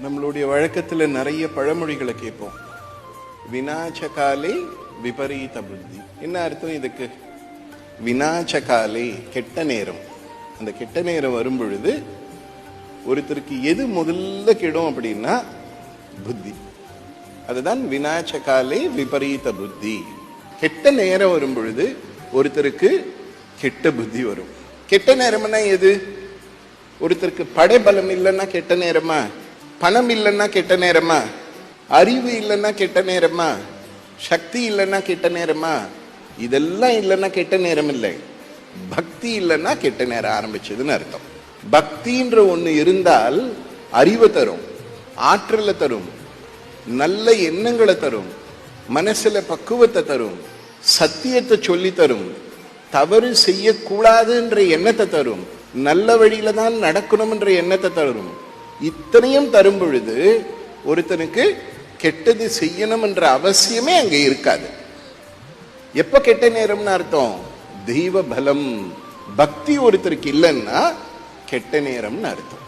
நம்மளுடைய வழக்கத்துல நிறைய பழமொழிகளை கேட்போம். வினாச்சகாலே விபரீத புத்தி. என்ன அர்த்தம் இதுக்கு? வினாச்சகாலே கெட்ட நேரம். அந்த கெட்ட நேரம் வரும் பொழுது ஒருத்தருக்கு எது முதல்ல கெடும் அப்படின்னா புத்தி. அதுதான் வினாச்சகாலே விபரீத புத்தி. கெட்ட நேரம் வரும் பொழுது ஒருத்தருக்கு கெட்ட புத்தி வரும். கெட்ட நேரம்னா எது? ஒருத்தருக்கு படைபலம் இல்லைன்னா கெட்ட நேரமா? பணம் இல்லைன்னா கெட்ட நேரமா? அறிவு இல்லைன்னா கெட்ட நேரமா? சக்தி இல்லைன்னா கெட்ட நேரமா? இதெல்லாம் இல்லைன்னா கெட்ட நேரம் இல்லை. பக்தி இல்லைன்னா கெட்ட நேரம் ஆரம்பிச்சதுன்னு அர்த்தம். பக்தின்ற ஒண்ணு இருந்தால் அறிவை தரும், ஆற்றலை தரும், நல்ல எண்ணங்களை தரும், மனசுல பக்குவத்தை தரும், சத்தியத்தை சொல்லி தரும், தவறு செய்யக்கூடாதுன்ற எண்ணத்தை தரும், நல்ல வழியில தான் நடக்கணும்ன்ற எண்ணத்தை தரும். இத்தனையும் தரும் பொழுது ஒருத்தனுக்கு கெட்டது செய்யணும் என்ற அவசியமே அங்க இருக்காது. எப்ப கெட்ட நேரம்னு அர்த்தம்? தெய்வ பலம், பக்தி ஒருத்தருக்கு இல்லைன்னா கெட்ட நேரம்னு அர்த்தம்.